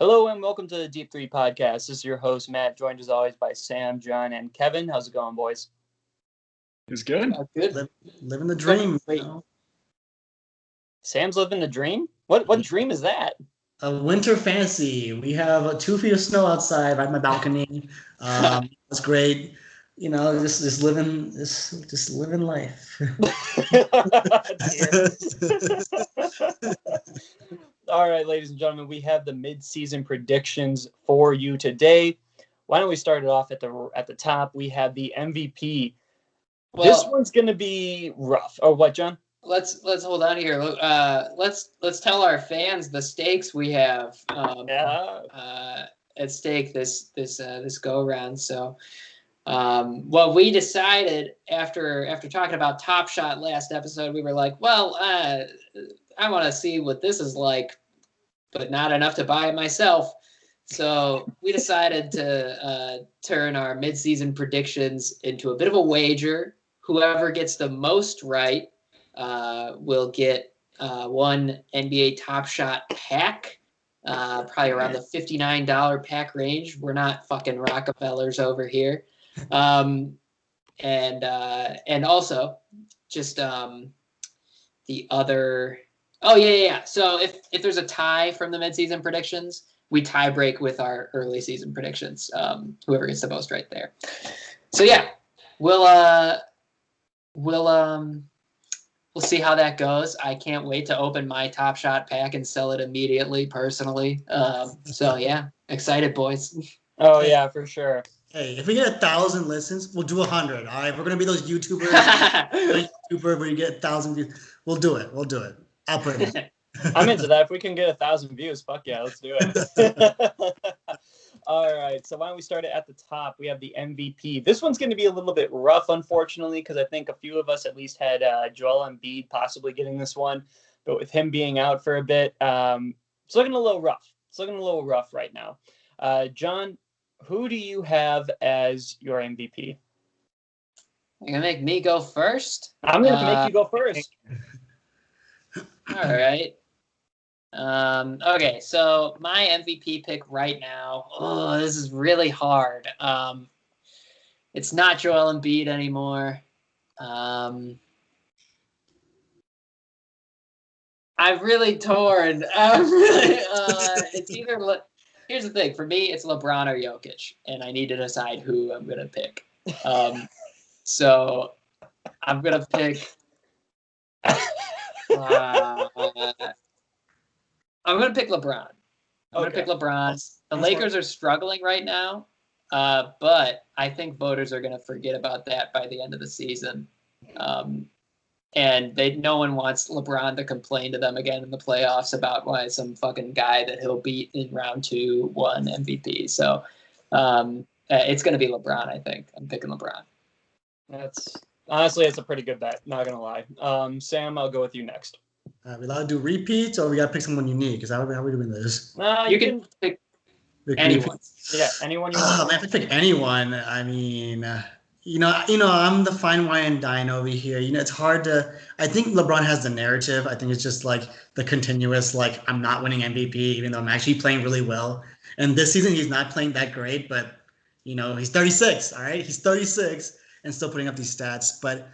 Hello and welcome to the Deep 3 podcast. This is your host, Matt, joined as always by Sam, John, and Kevin. How's it going, boys? It's good. Good. Living the dream. You know? Sam's living the dream? What dream is that? A winter fantasy. We have 2 feet of snow outside right my balcony. It's great. You know, just living life. All right, ladies and gentlemen, we have the mid-season predictions for you today. Why don't we start it off at the top? We have the MVP. Well, this one's going to be rough. Oh, what, John? Let's hold on here. Let's tell our fans the stakes we have at stake this go around. So, what we decided after talking about Top Shot last episode, we were like, well, I want to see what this is like, but not enough to buy it myself. So we decided to turn our mid-season predictions into a bit of a wager. Whoever gets the most right will get one NBA Top Shot pack, probably around the $59 pack range. We're not fucking Rockefellers over here. And also just the other. Oh yeah. So if there's a tie from the midseason predictions, we tie break with our early season predictions. Whoever gets the most right there. So yeah, we'll see how that goes. I can't wait to open my Top Shot pack and sell it immediately, personally. So yeah, excited, boys. Oh yeah, for sure. Hey, if we get 1,000 listens, we'll do 100. All right, we're gonna be those YouTubers. YouTuber where you get 1,000 views. We'll do it. I'll put it in. I'm into that. If we can get 1,000 views, fuck yeah, let's do it. All right, so why don't we start it at the top? We have the MVP. This one's going to be a little bit rough, unfortunately, because I think a few of us at least had Joel Embiid possibly getting this one, but with him being out for a bit, it's looking a little rough. It's looking a little rough right now. John, who do you have as your MVP? You're going to make me go first? I'm going to make you go first. All right. Okay, so my MVP pick right now. Oh, this is really hard. It's not Joel Embiid anymore. I'm really torn. It's either. Here's the thing. For me, it's LeBron or Jokic, and I need to decide who I'm gonna pick. So I'm gonna pick. I'm going to pick LeBron. The Lakers are struggling right now, but I think voters are going to forget about that by the end of the season. And no one wants LeBron to complain to them again in the playoffs about why some fucking guy that he'll beat in round 2 won MVP. So it's going to be LeBron, I think. I'm picking LeBron. Honestly, it's a pretty good bet. Not going to lie. Sam, I'll go with you next. We allowed to do repeats, or we got to pick someone unique? How are we doing this? You can pick anyone. Yeah, anyone you want. I have to pick anyone. I mean, I'm the fine wine and dine over here. It's hard to. I think LeBron has the narrative. I think it's just like the continuous, like, I'm not winning MVP, even though I'm actually playing really well. And this season, he's not playing that great, but he's 36. All right, he's 36 and still putting up these stats, but.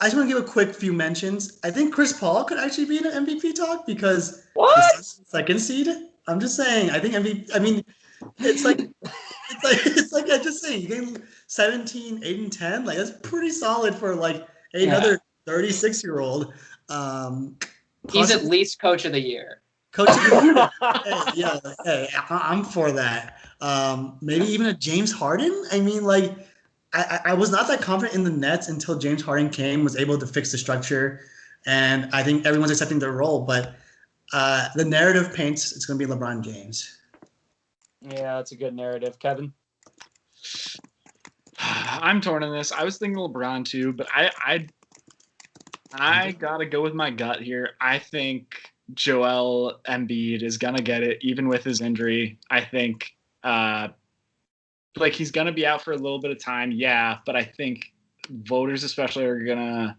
I just want to give a quick few mentions. I think Chris Paul could actually be in an MVP talk because what? Second seed. I'm just saying. I think MVP. I mean, it's like I'm just saying. You getting 17, 8, and 10. Like that's pretty solid for like another 36-year-old. He's at least coach of the year. Coach of the year. Hey, I'm for that. Maybe even a James Harden. I mean, like. I was not that confident in the Nets until James Harden was able to fix the structure, and I think everyone's accepting their role. But the narrative paints it's going to be LeBron James. Yeah, that's a good narrative, Kevin. I'm torn on this. I was thinking LeBron too, but I gotta go with my gut here. I think Joel Embiid is gonna get it, even with his injury. I think. Like he's going to be out for a little bit of time, yeah, but I think voters especially are going to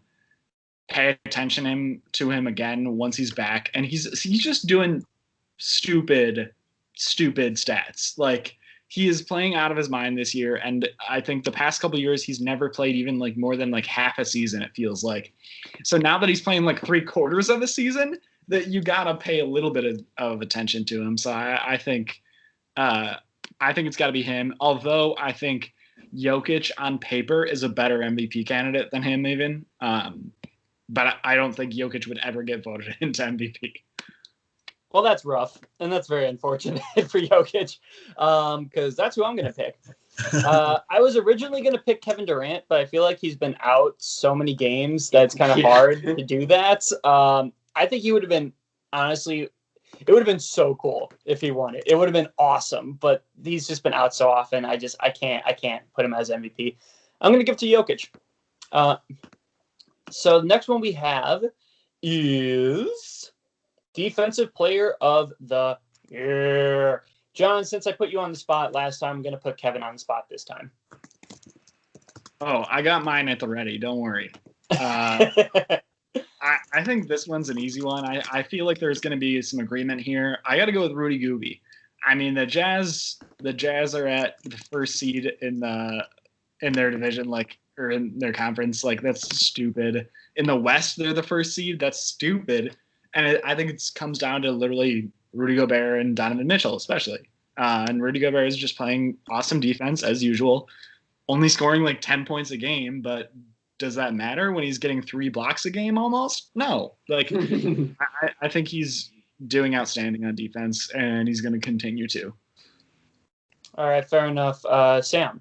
pay attention to him again once he's back. And he's just doing stupid stupid stats. Like, he is playing out of his mind this year, and I think the past couple of years he's never played even like more than like half a season, it feels like. So now that he's playing like 3/4 of a season, that you gotta pay a little bit of attention to him. So I think it's got to be him. Although I think Jokic on paper is a better MVP candidate than him even. But I don't think Jokic would ever get voted into MVP. Well, that's rough, and that's very unfortunate for Jokic, because that's who I'm going to pick. I was originally going to pick Kevin Durant, but I feel like he's been out so many games that it's kind of hard to do that. I think he would have been, honestly, it would have been so cool if he won it. It would have been awesome, but he's just been out so often. I can't put him as MVP. I'm going to give it to Jokic. So the next one we have is Defensive Player of the Year. John, since I put you on the spot last time, I'm going to put Kevin on the spot this time. Oh, I got mine at the ready. Don't worry. I think this one's an easy one. I feel like there's going to be some agreement here. I got to go with Rudy Gobert. I mean, the Jazz are at the first seed in their division, like, or in their conference. Like, that's stupid. In the West, they're the first seed. That's stupid. And I think it comes down to literally Rudy Gobert and Donovan Mitchell, especially. And Rudy Gobert is just playing awesome defense as usual, only scoring like 10 points a game. But does that matter when he's getting 3 blocks a game almost? No. Like, I think he's doing outstanding on defense, and he's going to continue to. All right, fair enough. Sam?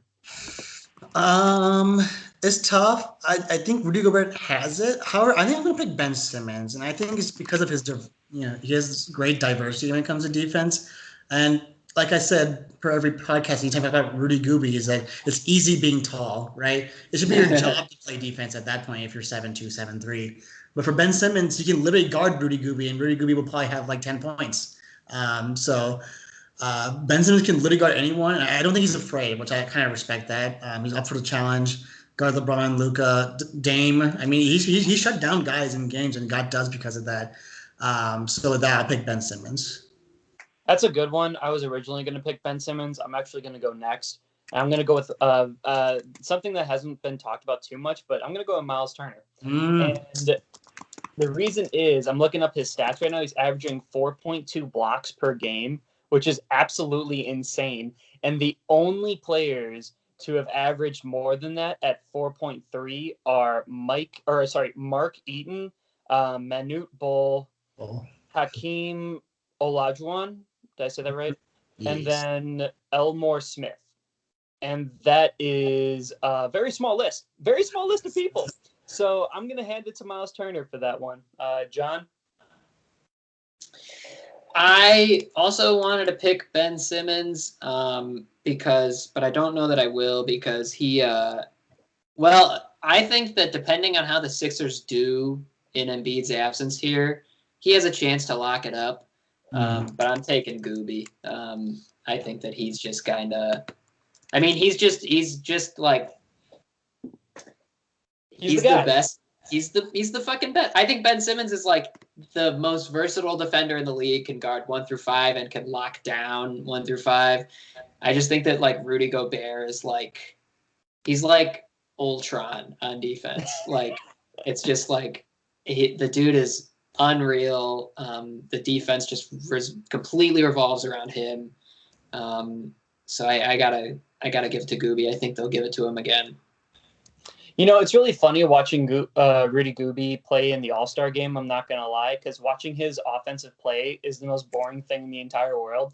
It's tough. I think Rudy Gobert has it. However, I think I'm going to pick Ben Simmons, and I think it's because of his, he has great diversity when it comes to defense. And like I said, for every podcast, anytime I talk about Rudy Gobert, is that it's easy being tall, right? It should be your job to play defense at that point if you're 7'2", 7'3". But for Ben Simmons, you can literally guard Rudy Gobert, and Rudy Gobert will probably have like 10 points. Ben Simmons can literally guard anyone, and I don't think he's afraid, which I kind of respect that. He's up for the challenge. Guard LeBron, Luka, Dame. I mean, he shut down guys in games and got does because of that. So with that, I'll pick Ben Simmons. That's a good one. I was originally going to pick Ben Simmons. I'm actually going to go next. I'm going to go with something that hasn't been talked about too much, but I'm going to go with Miles Turner. And the reason is I'm looking up his stats right now. He's averaging 4.2 blocks per game, which is absolutely insane. And the only players to have averaged more than that at 4.3 are Mark Eaton, Manute Bol, Hakeem Olajuwon. Did I say that right? Yes. And then Elmore Smith. And that is a very small list. Very small list of people. So I'm going to hand it to Miles Turner for that one. John? I also wanted to pick Ben Simmons but I don't know that I will because he I think that depending on how the Sixers do in Embiid's absence here, he has a chance to lock it up. But I'm taking Gooby. I think that he's just kind of, I mean, he's just like, he's the best. He's the fucking best. I think Ben Simmons is like the most versatile defender in the league, can guard 1 through 5 and can lock down 1 through 5. I just think that like Rudy Gobert is like, he's like Ultron on defense. Like, it's just like the dude is unreal. The defense just completely revolves around him. So I gotta give it to Gooby. I think they'll give it to him again. You know, it's really funny watching Rudy Gobert play in the All-Star game, I'm not going to lie, because watching his offensive play is the most boring thing in the entire world.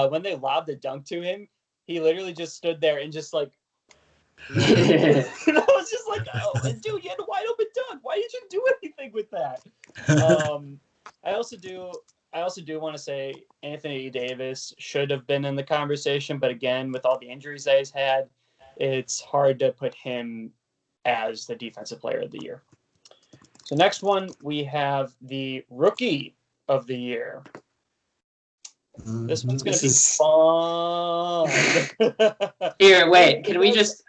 When they lobbed a dunk to him, he literally just stood there and just like, and I was just like, oh, dude, you had a wide open dunk. Why did you do anything with that? I also do want to say Anthony Davis should have been in the conversation, but again, with all the injuries that he's had, it's hard to put him as the Defensive Player of the Year. So next one, we have the Rookie of the Year. This one's going to be fun. Here, wait. Can we just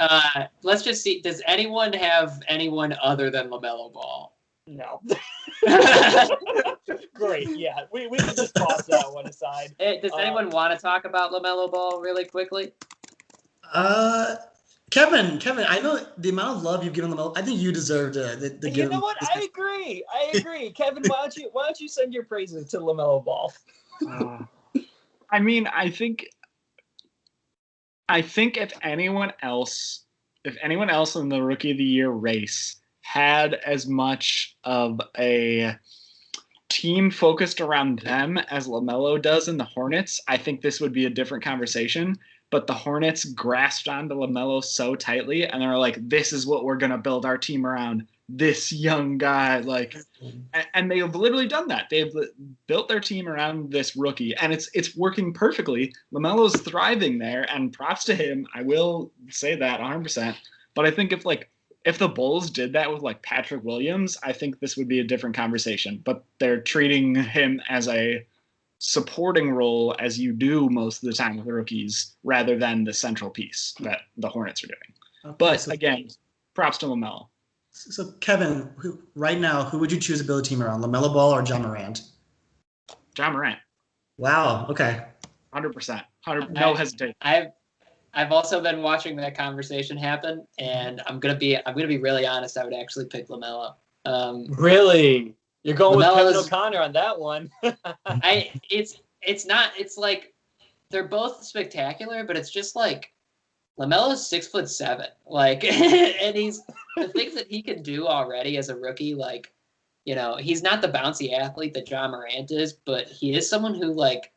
let's just see. Does anyone have anyone other than LaMelo Ball? No. Great. Yeah, we can just toss that one aside. Hey, does anyone want to talk about LaMelo Ball really quickly? Kevin, I know the amount of love you've given LaMelo. I think you deserve to give. You know what? I agree. Kevin, why don't you send your praises to LaMelo Ball? I mean, I think if anyone else in the Rookie of the Year race had as much of a team focused around them as LaMelo does in the Hornets, I think this would be a different conversation. But the Hornets grasped onto LaMelo so tightly, and they're like, "This is what we're gonna build our team around. This young guy." And they've literally done that. They've built their team around this rookie, and it's working perfectly. LaMelo's thriving there, and props to him. I will say that 100%. But I think if the Bulls did that with like Patrick Williams, I think this would be a different conversation. But they're treating him as a supporting role, as you do most of the time with the rookies, rather than the central piece that the Hornets are doing. Okay, but again, props to LaMelo. So Kevin, right now, who would you choose to build a team around, LaMelo Ball or John Morant? John Morant. Wow. Okay. 100%. No hesitation. I've also been watching that conversation happen, and I'm gonna be really honest. I would actually pick LaMelo. Really? You're going with Kevin O'Connor on that one. It's like they're both spectacular, but it's just like LaMelo's 6'7", like, and the things that he can do already as a rookie, like, you know, he's not the bouncy athlete that John Morant is, but he is someone who, like,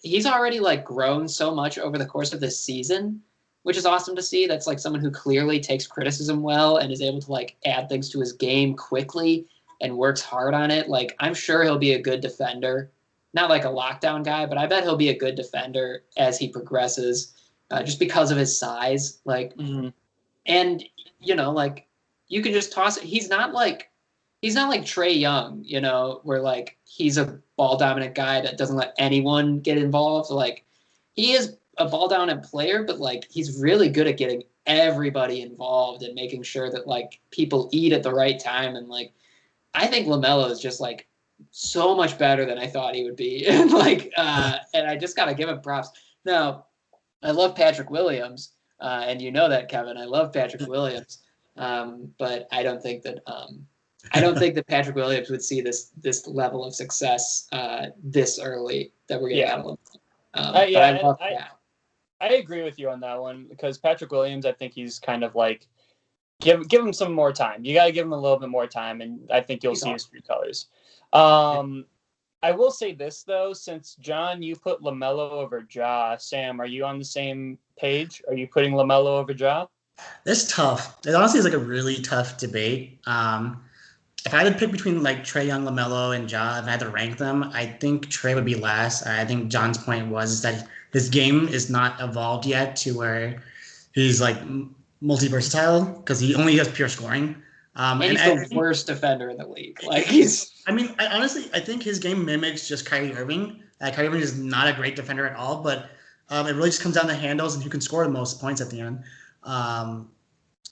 he's already like grown so much over the course of this season, which is awesome to see. That's like someone who clearly takes criticism well and is able to like add things to his game quickly and works hard on it. Like, I'm sure he'll be a good defender, not like a lockdown guy, but I bet he'll be a good defender as he progresses, just because of his size. Like, and you know, like, you can just toss it. He's not like Trae Young, you know, where like he's a ball dominant guy that doesn't let anyone get involved. Like, he is a ball dominant player, but like he's really good at getting everybody involved and making sure that like people eat at the right time. And like, I think LaMelo is just like so much better than I thought he would be. And like, and I just gotta give him props. Now, I love Patrick Williams, and you know that, Kevin. I love Patrick Williams, but I don't think that Patrick Williams would see this level of success this early that we're getting out of him. I agree with you on that one, because Patrick Williams, I think he's kind of like give him some more time. You got to give him a little bit more time, and I think you'll see his true colors. I will say this though, since John, you put LaMelo over Ja. Sam, are you on the same page? Are you putting LaMelo over Ja? It's tough. It honestly is like a really tough debate. If I had to pick between like Trae Young, LaMelo, and Ja, if I had to rank them, I think Trae would be last. I think John's point was that his game is not evolved yet to where he's like multi-versatile, because he only has pure scoring. And he's the worst defender in the league. Like, he's. I mean, I think his game mimics just Kyrie Irving. Kyrie Irving is not a great defender at all, but it really just comes down to handles and who can score the most points at the end.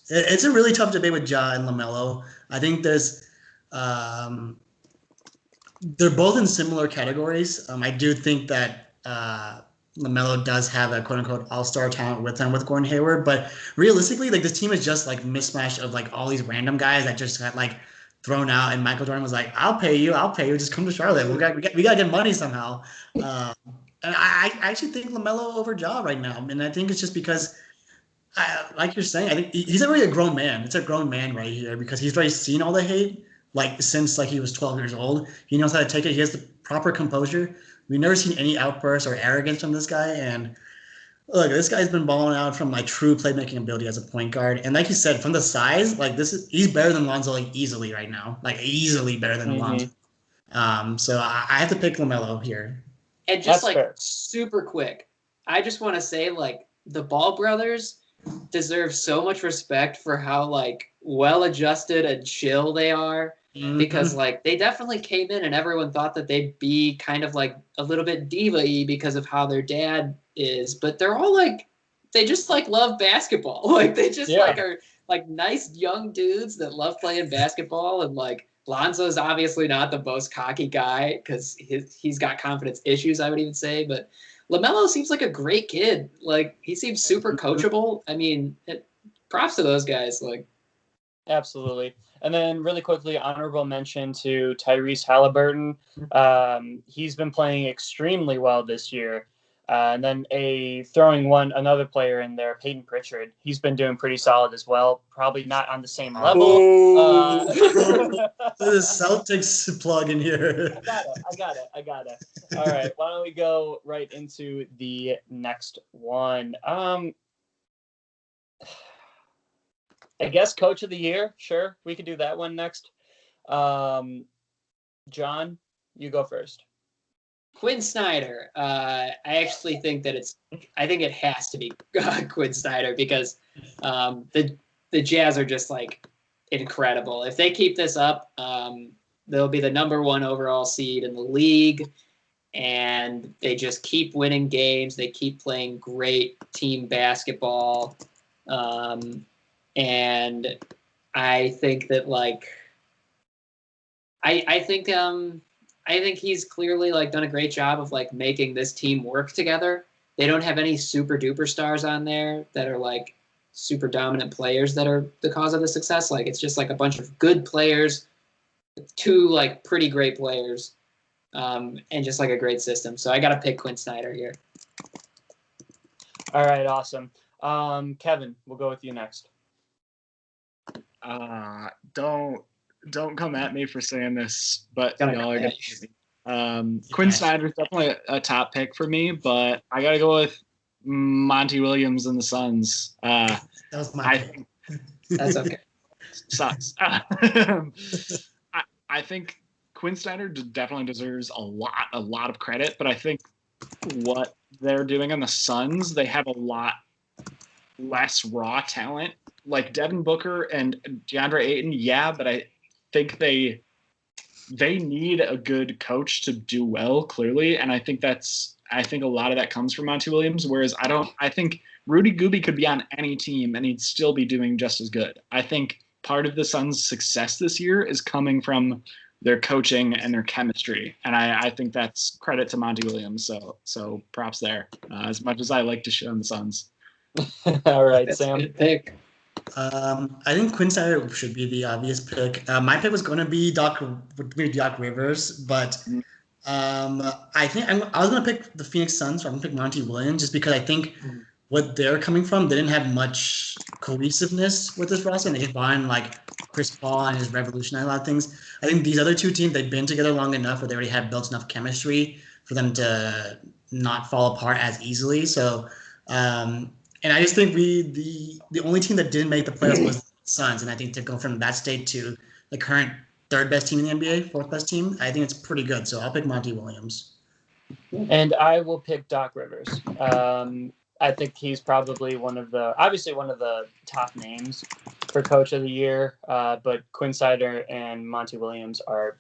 It's a really tough debate with Ja and LaMelo. I think they're both in similar categories. I do think that LaMelo does have a quote-unquote all-star talent with him with Gordon Hayward, but realistically, like, this team is just like mismatch of like all these random guys that just got like thrown out, and Michael Jordan was like, I'll pay you, just come to Charlotte. We got to get money somehow. And I actually think LaMelo over Ja right now, and I think it's just because, like you're saying, I think he's already a grown man. It's a grown man right here, because he's already seen all the hate like since like he was 12 years old. He knows how to take it. He has the proper composure. We've never seen any outbursts or arrogance from this guy. And look, this guy's been balling out from like true playmaking ability as a point guard. And like you said, from the size, like he's better than Lonzo like easily right now, like easily better than Lonzo. So I have to pick LaMelo here. And just super quick, I just want to say, like, the Ball brothers deserve so much respect for how like well adjusted and chill they are. Because like they definitely came in and everyone thought that they'd be kind of like a little bit diva-y because of how their dad is, but they're all like, they just like love basketball. Like, they just like are like nice young dudes that love playing basketball, and like Lonzo's obviously not the most cocky guy because he's got confidence issues, I would even say, but LaMelo seems like a great kid. Like he seems super coachable. I mean, props to those guys. Like, absolutely. And then really quickly, honorable mention to Tyrese Halliburton. He's been playing extremely well this year. And then throwing another player in there, Peyton Pritchard. He's been doing pretty solid as well. Probably not on the same level. The Celtics plug in here. I got it. All right, why don't we go right into the next one? I guess Coach of the Year. Sure, we could do that one next. John, you go first. Quinn Snyder. I actually think that I think it has to be Quinn Snyder because the Jazz are just like incredible. If they keep this up, they'll be the #1 overall seed in the league, and they just keep winning games. They keep playing great team basketball, and I think that like I think he's clearly like done a great job of like making this team work together. They don't have any super duper stars on there that are like super dominant players that are the cause of the success. Like it's just like a bunch of good players, 2 like pretty great players, and just like a great system. So I got to pick Quinn Snyder here. All right, awesome. Kevin, we'll go with you next. Don't come at me for saying this, but y'all are gonna hate me. Quinn Snyder is definitely a top pick for me, but I gotta go with Monty Williams and the Suns. That was my pick. That's okay. Sucks. I think Quinn Snyder definitely deserves a lot of credit, but I think what they're doing on the Suns, they have a lot less raw talent. Like Devin Booker and DeAndre Ayton, yeah, but I think they need a good coach to do well, clearly, and I think a lot of that comes from Monty Williams. Whereas I think Rudy Gooby could be on any team and he'd still be doing just as good. I think part of the Suns' success this year is coming from their coaching and their chemistry, and I think that's credit to Monty Williams. So props there. As much as I like to shit on the Suns. All right, That's Sam. a good pick. I think Quinn Snyder should be the obvious pick. My pick was going to be Doc Rivers, but I think I was going to pick the Phoenix Suns, so I'm going to pick Monty Williams just because I think what they're coming from, they didn't have much cohesiveness with this roster, and they just brought in like Chris Paul and his revolutionized a lot of things. I think these other 2 teams, they've been together long enough where they already have built enough chemistry for them to not fall apart as easily. So, and I just think the only team that didn't make the playoffs was the Suns, and I think to go from that state to the current 3rd best team in the NBA, 4th best team, I think it's pretty good. So I'll pick Monty Williams. And I will pick Doc Rivers. I think he's probably one of the top names for Coach of the Year. But Quinn Snyder and Monty Williams are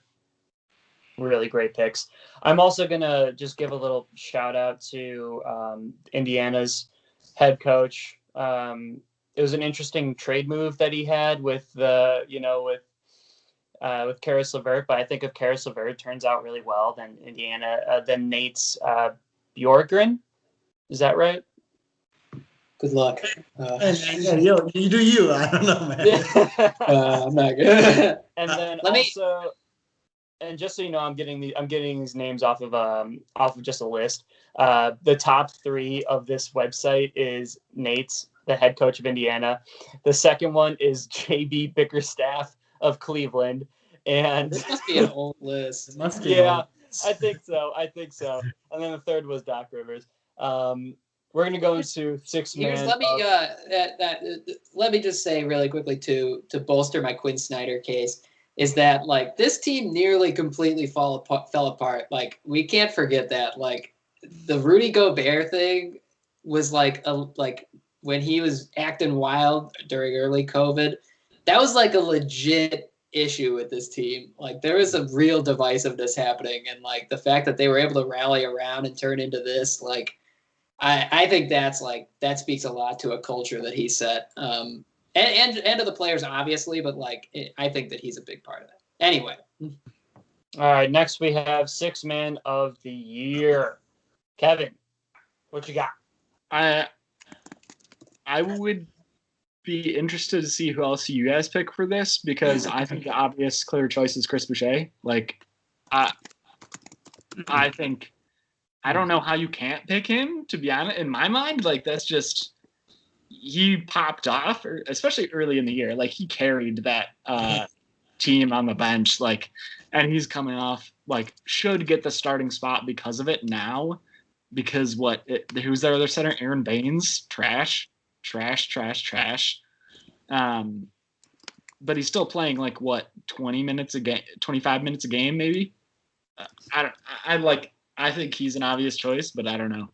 really great picks. I'm also gonna just give a little shout out to Indiana's head coach. It was an interesting trade move that he had with Karis LeVert, but I think if Karis LeVert turns out really well, then then Nate's Bjorkgren. Is that right? Good luck. You do you. I don't know, man. I'm not good. And then and just so you know, I'm getting these names off of just a list. The top 3 of this website is Nate's, the head coach of Indiana. The second one is JB Bickerstaff of Cleveland, and this must be an old list. It must be. Yeah, I think so. And then the third was Doc Rivers. We're gonna go into 6-man. Let me just say really quickly to bolster my Quinn Snyder case is that like this team nearly completely fell apart. Like we can't forget that. Like the Rudy Gobert thing was like when he was acting wild during early COVID, that was like a legit issue with this team. Like there was a real divisiveness happening, and like the fact that they were able to rally around and turn into this, like I think that speaks a lot to a culture that he set. and to the players, obviously, but like I think that he's a big part of that. Anyway. All right, next we have Sixth Man of the Year. Kevin, what you got? I would be interested to see who else you guys pick for this, because I think the obvious clear choice is Chris Boucher. Like, I think I don't know how you can't pick him, to be honest. In my mind, like, that's just, he popped off, especially early in the year. Like, he carried that team on the bench, like, and he's coming off, like, should get the starting spot because of it now. Because who's their other center? Aaron Baines, trash. But he's still playing like 20 minutes a game, 25 minutes a game, maybe. I think he's an obvious choice, but I don't know.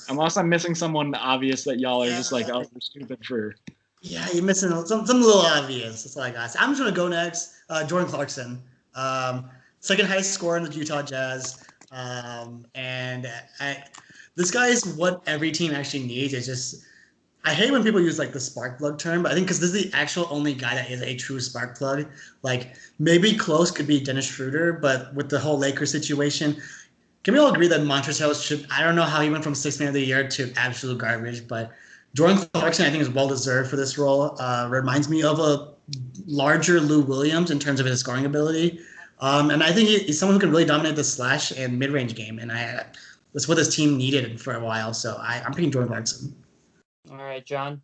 Unless I'm missing someone obvious that y'all are just like, oh, we're stupid for. Yeah, you're missing something a little obvious. That's all I got. I'm just gonna go next. Jordan Clarkson, second highest scorer in the Utah Jazz. This guy is what every team actually needs. It's just, I hate when people use like the spark plug term, but I think because this is the actual only guy that is a true spark plug. Like, maybe close could be Dennis Schroeder, but with the whole Lakers situation, can we all agree that Montrezl should? I don't know how he went from Sixth Man of the Year to absolute garbage, but Jordan Clarkson, I think, is well deserved for this role. Reminds me of a larger Lou Williams in terms of his scoring ability. And I think he's someone who can really dominate the slash and mid-range game. And that's what this team needed for a while. So I'm picking Jordan Clarkson. All right, John.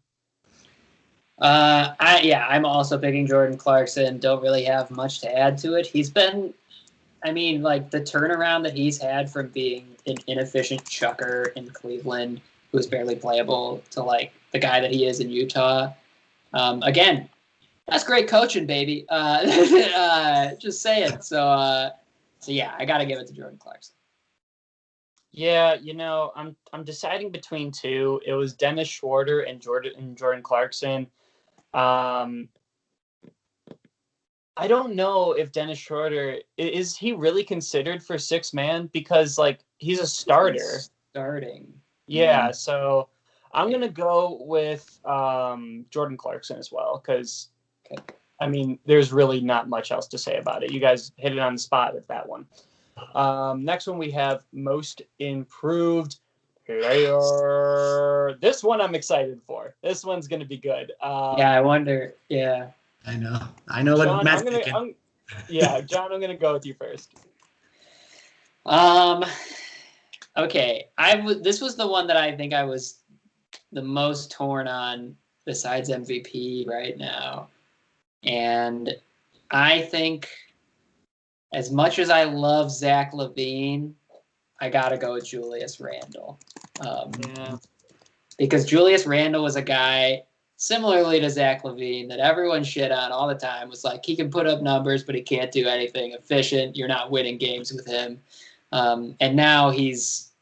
I'm also picking Jordan Clarkson. Don't really have much to add to it. He's been, like the turnaround that he's had from being an inefficient chucker in Cleveland, who was barely playable, to like the guy that he is in Utah. Again, that's great coaching, baby. Just saying. So yeah, I got to give it to Jordan Clarkson. Yeah, I'm deciding between two. It was Dennis Schroeder and Jordan Clarkson. I don't know if Dennis Schroeder is he really considered for Sixth Man, because like he's a starter. He's starting. Yeah, so I'm gonna go with Jordan Clarkson as well, because there's really not much else to say about it. You guys hit it on the spot with that one. Next one we have Most Improved Player. This one I'm excited for. This one's gonna be good. I wonder. Yeah, I know John, what Matt's thinking. John, I'm gonna go with you first. Okay, this was the one that I think I was the most torn on besides MVP right now. And I think, as much as I love Zach LaVine, I got to go with Julius Randle. Because Julius Randle was a guy, similarly to Zach LaVine, that everyone shit on all the time. Was like, he can put up numbers, but he can't do anything efficient. You're not winning games with him. And now he's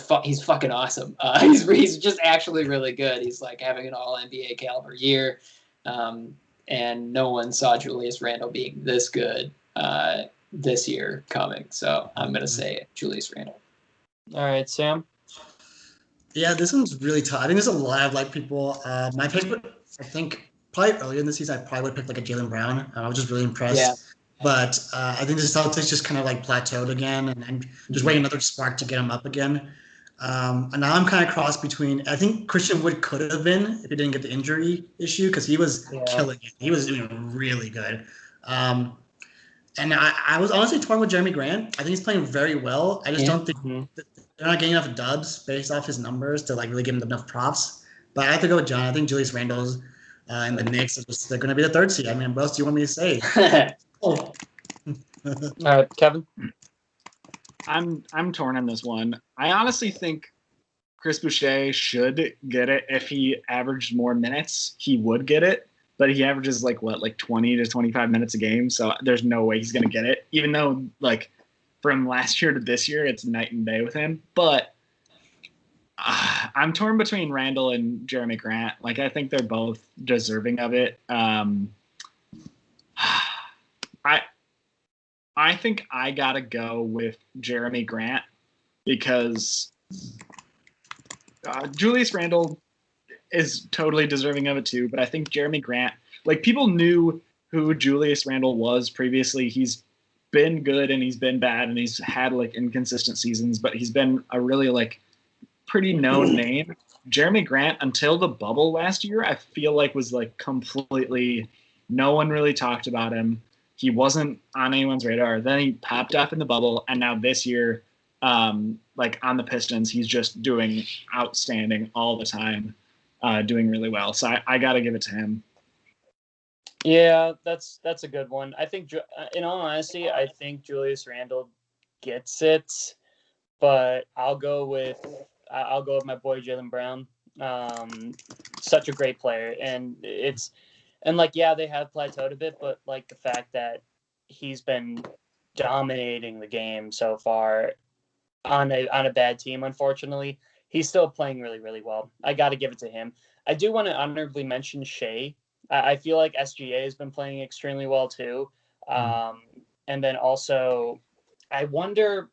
fucking awesome. He's just actually really good. He's like having an all NBA caliber year. And no one saw Julius Randle being this good this year coming. So I'm going to say Julius Randle. All right, Sam. Yeah, this one's really tough. I think there's a lot of people. My pick, I think probably earlier in the season, I probably would pick like a Jaylen Brown. I was just really impressed. Yeah. But I think the Celtics just kind of like plateaued again, and I'm just waiting another spark to get them up again. And now I'm kind of crossed between. I think Christian Wood could have been if he didn't get the injury issue, because he was killing it. He was doing really good. And I was honestly torn with Jeremy Grant. I think he's playing very well. I just don't think they're not getting enough dubs based off his numbers to like really give him enough props. But I have to go with John. I think Julius Randle's and the Knicks they're going to be the third seed. What else do you want me to say? All right, Kevin. I'm torn on this one. I honestly think Chris Boucher should get it. If he averaged more minutes, he would get it. But he averages like 20 to 25 minutes a game, so there's no way he's gonna get it. Even though like from last year to this year, it's night and day with him. But I'm torn between Randle and Jeremy Grant. Like, I think they're both deserving of it. I think I gotta go with Jeremy Grant because Julius Randle is totally deserving of it too. But I think Jeremy Grant, like people knew who Julius Randle was previously. He's been good and he's been bad and he's had like inconsistent seasons, but he's been a really like pretty known name. Jeremy Grant, until the bubble last year, I feel like was like completely, no one really talked about him. He wasn't on anyone's radar. Then he popped up in the bubble, and now this year, like on the Pistons, he's just doing outstanding all the time, doing really well. So I got to give it to him. Yeah, that's a good one. I think, in all honesty, I think Julius Randle gets it, but I'll go with my boy Jaylen Brown. Such a great player, and yeah, they have plateaued a bit, but like the fact that he's been dominating the game so far on a bad team, unfortunately, he's still playing really, really well. I got to give it to him. I do want to honorably mention Shea. I feel like SGA has been playing extremely well too. And then also, I wonder,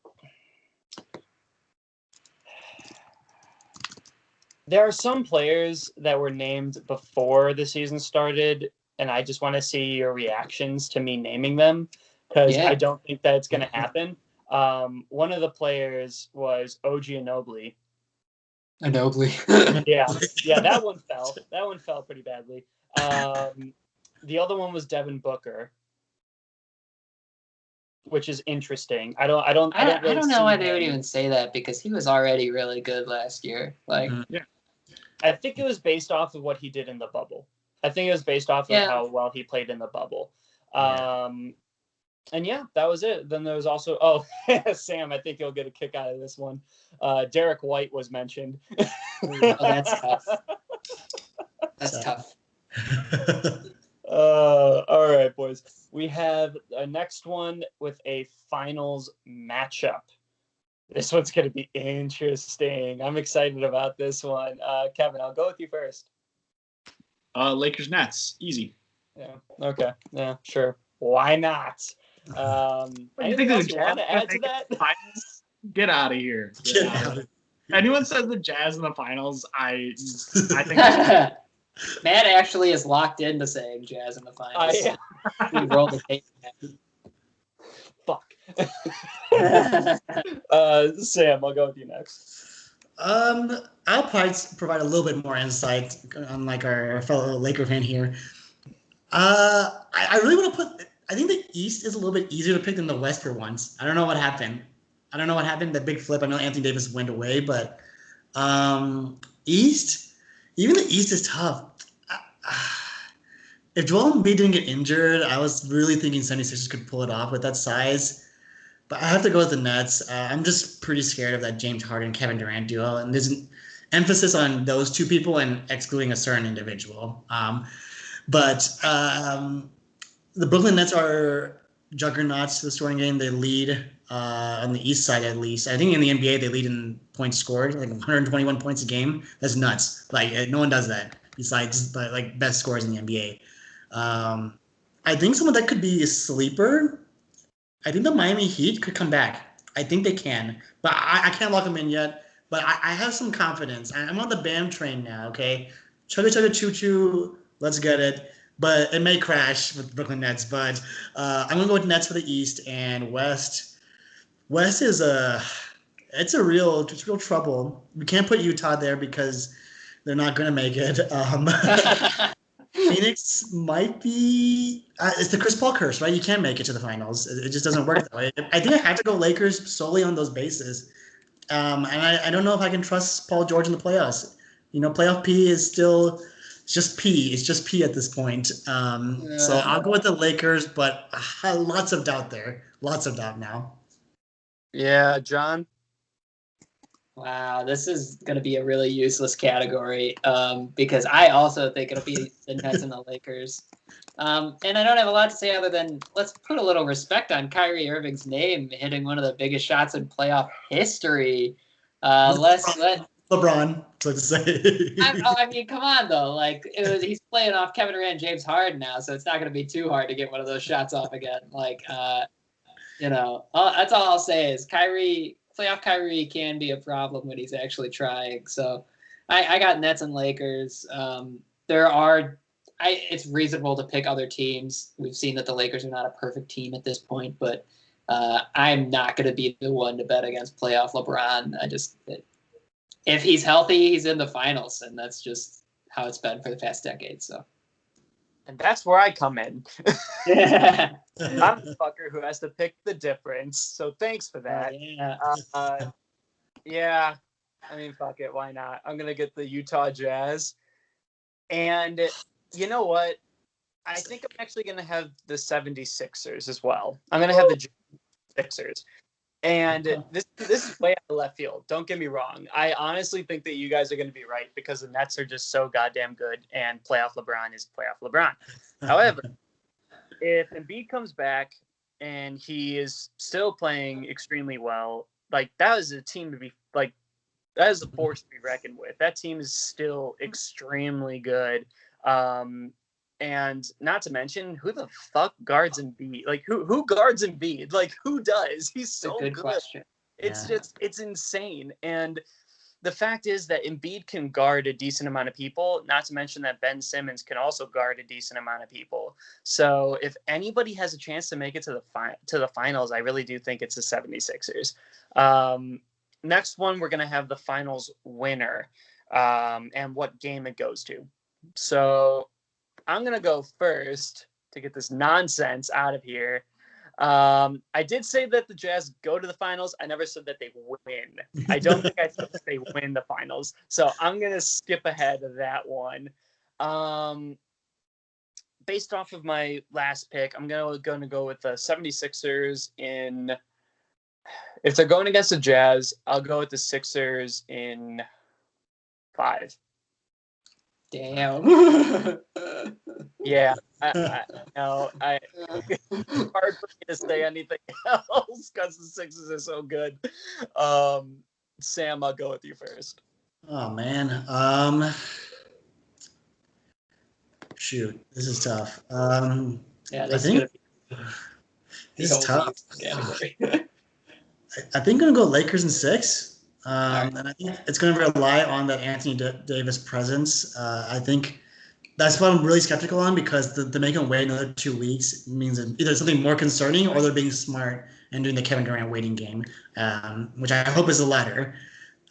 there are some players that were named before the season started, and I just want to see your reactions to me naming them, because I don't think that it's going to happen. One of the players was OG Anunoby. Yeah, that one fell. That one fell pretty badly. The other one was Devin Booker, which is interesting. I don't know why they would even say that, because he was already really good last year. Like, I think it was based off of what he did in the bubble. I think it was based off of how well he played in the bubble. And yeah, that was it. Then there was also, Sam, I think you'll get a kick out of this one. Derek White was mentioned. That's tough. That's tough. All right, boys. We have a next one with a finals matchup. This one's going to be interesting. I'm excited about this one. Kevin, I'll go with you first. Lakers Nets, easy. Yeah. Okay. Yeah. Sure. Why not? Anything else you want to add to that? Get out of here. Anyone says the Jazz in the finals, I think. Matt actually is locked into saying Jazz in the finals. We rolled the tape. Fuck. Sam, I'll go with you next. I'll probably provide a little bit more insight, unlike our fellow Laker fan here. I really want to put. I think the East is a little bit easier to pick than the West for once. I don't know what happened. That big flip. I know Anthony Davis went away, but East, even the East is tough. If Joel Embiid didn't get injured, I was really thinking 76ers could pull it off with that size. But I have to go with the Nets. I'm just pretty scared of that James Harden, Kevin Durant duo. And there's an emphasis on those two people and excluding a certain individual. But the Brooklyn Nets are juggernauts to the scoring game. They lead on the East side, at least. I think in the NBA, they lead in points scored, like 121 points a game. That's nuts. Like, no one does that besides like best scorers in the NBA. I think someone that could be a sleeper, I think the Miami Heat could come back. I think they can. But I can't lock them in yet. But I have some confidence. I'm on the Bam train now, okay? Chugga chugga choo choo. Let's get it. But it may crash with the Brooklyn Nets. But I'm going to go with Nets for the East. And West is it's real trouble. We can't put Utah there because they're not going to make it. Phoenix might be it's the Chris Paul curse, right? You can't make it to the finals. It just doesn't work that way. I think I have to go Lakers solely on those bases. And I don't know if I can trust Paul George in the playoffs. Playoff P is still just P. It's just P at this point. So I'll go with the Lakers, but lots of doubt there. Lots of doubt now. Yeah, John? Wow, this is going to be a really useless category because I also think it'll be the Nets and the Lakers. And I don't have a lot to say other than let's put a little respect on Kyrie Irving's name, hitting one of the biggest shots in playoff history. LeBron, so to say. I mean, come on, though. Like, he's playing off Kevin Durant and James Harden now, so it's not going to be too hard to get one of those shots off again. Like, that's all I'll say is playoff Kyrie can be a problem when he's actually trying. So I got Nets and Lakers. It's reasonable to pick other teams. We've seen that the Lakers are not a perfect team at this point, but I'm not going to be the one to bet against playoff LeBron. If he's healthy, he's in the finals, and that's just how it's been for the past decade. So, and that's where I come in. I'm the fucker who has to pick the difference. So thanks for that. Yeah. I mean, fuck it. Why not? I'm gonna get the Utah Jazz, and you know what? I think I'm actually gonna have the 76ers as well. I'm gonna have the Sixers. And this is way out of left field. Don't get me wrong. I honestly think that you guys are going to be right because the Nets are just so goddamn good, and playoff LeBron is playoff LeBron. However, if Embiid comes back and he is still playing extremely well, like that is a team to be like, that is a force to be reckoned with. That team is still extremely good. And not to mention, who the fuck guards Embiid? Like, who guards Embiid? Like, who does? He's so good. Question. It's insane. And the fact is that Embiid can guard a decent amount of people, not to mention that Ben Simmons can also guard a decent amount of people. So if anybody has a chance to make it to the finals, I really do think it's the 76ers. Next one, we're going to have the finals winner and what game it goes to. So I'm going to go first to get this nonsense out of here. I did say that the Jazz go to the finals. I never said that they win. I don't think I said that they win the finals. So I'm going to skip ahead of that one. Based off of my last pick, I'm going to go with the 76ers in... If they're going against the Jazz, I'll go with the Sixers in 5. Damn. Yeah, I know. It's hard for me to say anything else because the Sixers are so good. Sam, I'll go with you first. Oh man. Shoot, this is tough. Yeah, this is tough. I think I'm gonna go Lakers in 6. Right. And I think it's going to rely on that Anthony Davis presence. I think that's what I'm really skeptical on because to make him wait another 2 weeks means either something more concerning or they're being smart and doing the Kevin Durant waiting game, which I hope is the latter.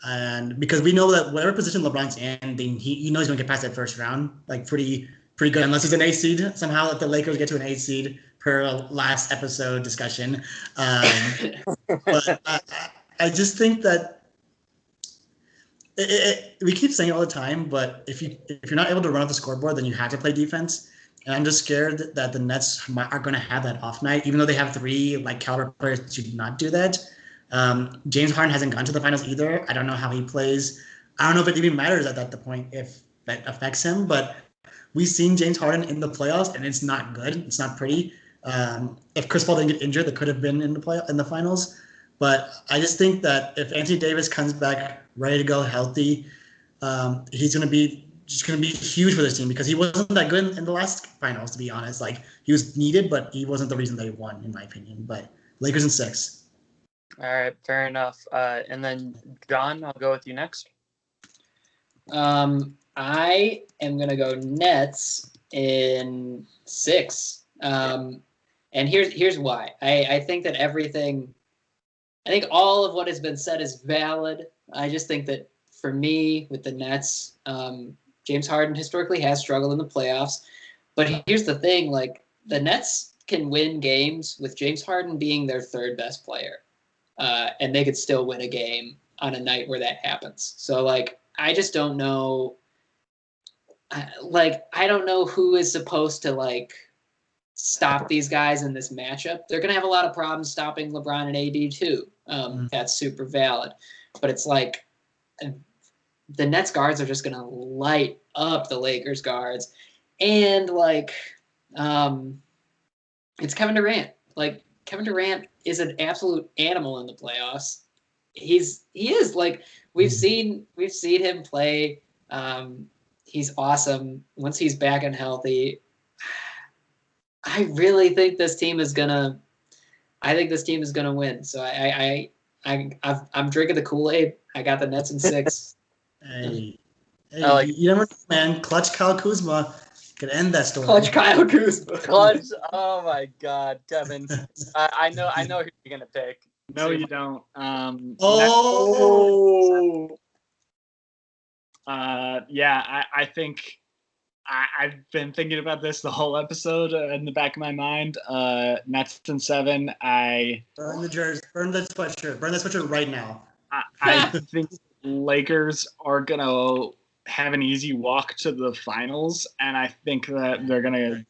And because we know that whatever position LeBron's in, he knows he's going to get past that first round, like pretty good, unless it's an 8 seed. Somehow if the Lakers get to an 8 seed per last episode discussion. But I just think that we keep saying it all the time, but if you're not able to run off the scoreboard, then you have to play defense. And I'm just scared that the Nets are going to have that off night, even though they have 3 like caliber players to not do that. James Harden hasn't gone to the finals either. I don't know how he plays. I don't know if it even matters at that point if that affects him. But we've seen James Harden in the playoffs, and it's not good. It's not pretty. If Chris Paul didn't get injured, they could have been in the finals. But I just think that if Anthony Davis comes back ready to go, healthy, he's going to be huge for this team because he wasn't that good in the last finals, to be honest. Like, he was needed, but he wasn't the reason they won, in my opinion. But Lakers in 6. All right, fair enough. And then, John, I'll go with you next. I am going to go Nets in 6. And here's why. I think that I think all of what has been said is valid. I just think that for me, with the Nets, James Harden historically has struggled in the playoffs. But here's the thing, like, the Nets can win games with James Harden being their 3rd best player. And they could still win a game on a night where that happens. So, like, I just don't know. I don't know who is supposed to, like, stop these guys in this matchup. They're going to have a lot of problems stopping LeBron and AD too. That's super valid. But it's like the Nets guards are just going to light up the Lakers guards. And, like, it's Kevin Durant. Like, Kevin Durant is an absolute animal in the playoffs. He is. Like, we've seen him play. He's awesome. Once he's back and healthy, I really think this team is gonna win. So I'm drinking the Kool-Aid. I got the Nets in 6. Hey, Hey, I like you never know, man. Clutch Kyle Kuzma could end that story. Clutch Kyle Kuzma. clutch. Oh my God, Kevin. I know who you're gonna pick. No, So you don't. Oh, Yeah, I think I've been thinking about this the whole episode in the back of my mind. Nets in 7. burn the jersey, burn the sweatshirt right now. I think Lakers are gonna have an easy walk to the finals, and I think that they're gonna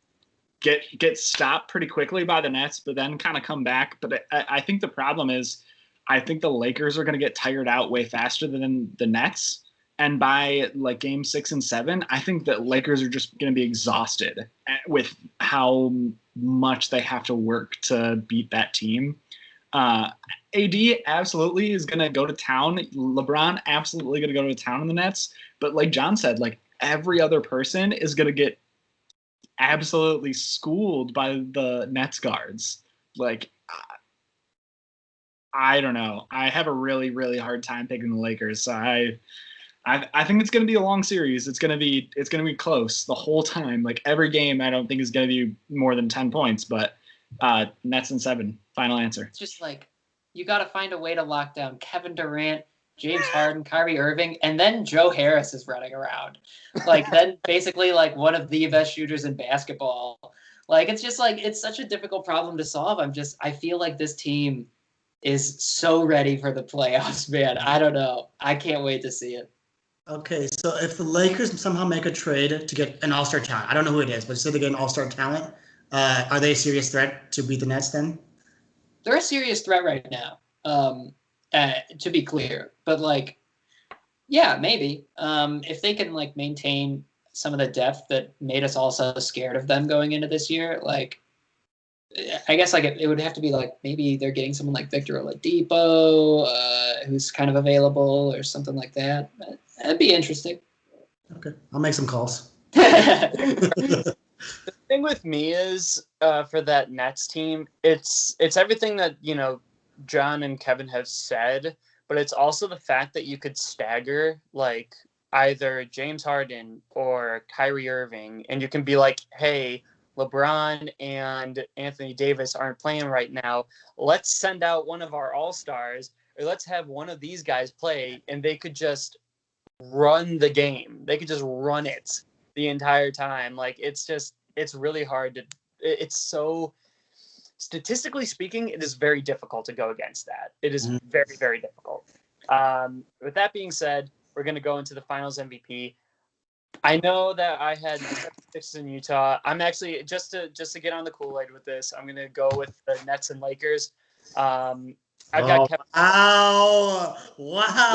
get stopped pretty quickly by the Nets, but then kind of come back. But I think the problem is, I think the Lakers are gonna get tired out way faster than the Nets. And by like game 6 and 7, I think that Lakers are just going to be exhausted with how much they have to work to beat that team. AD absolutely is going to go to town. LeBron absolutely going to go to town in the Nets. But like John said, like every other person is going to get absolutely schooled by the Nets guards. Like, I don't know. I have a really, really hard time picking the Lakers. So I think it's going to be a long series. It's going to be close the whole time. Like every game, I don't think is going to be more than 10 points. But Nets in 7. Final answer. It's just like you got to find a way to lock down Kevin Durant, James Harden, Kyrie Irving, and then Joe Harris is running around. Like then basically like one of the best shooters in basketball. Like it's just like it's such a difficult problem to solve. I feel like this team is so ready for the playoffs, man. I don't know. I can't wait to see it. Okay, so if the Lakers somehow make a trade to get an all-star talent, I don't know who it is, but say they get an all-star talent, are they a serious threat to beat the Nets then? They're a serious threat right now, to be clear. But, like, yeah, maybe. If they can, like, maintain some of the depth that made us all so scared of them going into this year, like, I guess like it would have to be like maybe they're getting someone like Victor Oladipo, who's kind of available or something like that. That'd be interesting. Okay, I'll make some calls. The thing with me is for that Nets team, it's everything that John and Kevin have said, but it's also the fact that you could stagger like either James Harden or Kyrie Irving, and you can be like, hey, LeBron and Anthony Davis aren't playing right now. Let's send out one of our all-stars, or let's have one of these guys play, and they could just run the game. They could just run it the entire time. Like, it's really hard to – it's so – statistically speaking, it is very difficult to go against that. It is very, very difficult. With that being said, we're going to go into the Finals MVP. I know that I had 6 in Utah. I'm actually just to get on the Kool-Aid with this. I'm gonna go with the Nets and Lakers. I've got Kevin. Wow!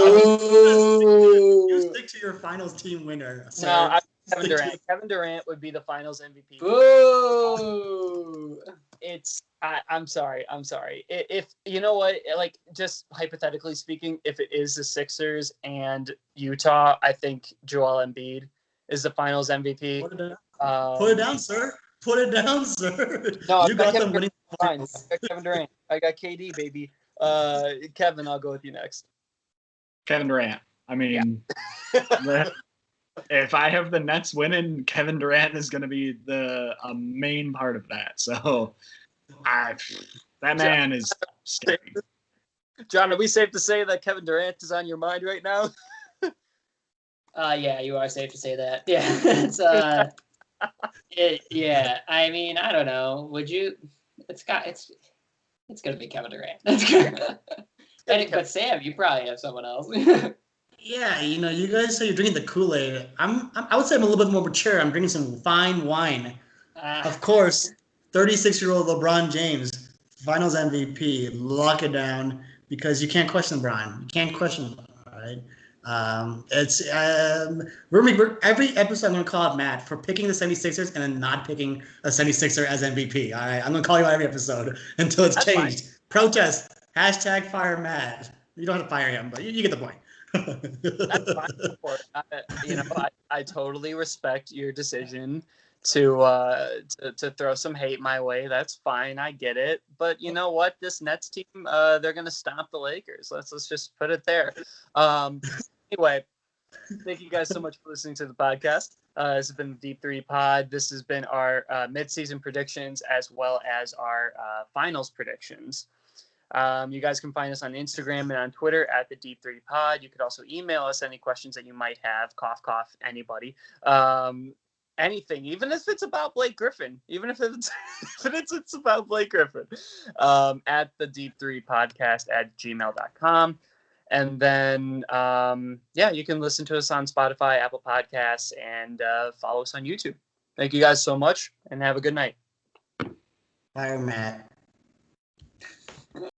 You stick to your Finals team winner. Sir. No, Kevin Durant. Kevin Durant would be the Finals MVP. Boo! I'm sorry. If you know what, like just hypothetically speaking, if it is the Sixers and Utah, I think Joel Embiid is the Finals MVP. Put it down, sir. Put it down, sir. No, you got them winning. I got Kevin Durant. I got KD, baby. Kevin, I'll go with you next. Kevin Durant. I mean, if I have the Nets winning, Kevin Durant is going to be a main part of that. So that man is scary. John, are we safe to say that Kevin Durant is on your mind right now? Yeah, you are safe to say that. Yeah, yeah. I mean, I don't know. Would you? It's gonna be Kevin Durant. But Sam, you probably have someone else. Yeah, you guys say you're drinking the Kool-Aid. I would say I'm a little bit more mature. I'm drinking some fine wine. Of course, 36-year-old LeBron James, Finals MVP. Lock it down because you can't question LeBron. You can't question LeBron, all right? Every episode I'm going to call out Matt for picking the 76ers and then not picking a 76er as MVP. All right, I'm going to call you out every episode until it's changed. Fine. Protest. # fire Matt. You don't have to fire him, but you get the point. That's fine. I totally respect your decision to throw some hate my way. That's fine. I get it. But you know what? This Nets team, they're going to stop the Lakers. Let's just put it there. Anyway, Thank you guys so much for listening to the podcast. This has been the Deep 3 Pod. This has been our mid-season predictions as well as our finals predictions. You guys can find us on Instagram and on Twitter at the Deep 3 Pod. You could also email us any questions that you might have. Cough, cough, anybody. Anything, even if it's about Blake Griffin, even if it's it's about Blake Griffin, at the Deep 3 Podcast at gmail.com. And then, you can listen to us on Spotify, Apple Podcasts, and follow us on YouTube. Thank you guys so much, and have a good night. Bye, Matt.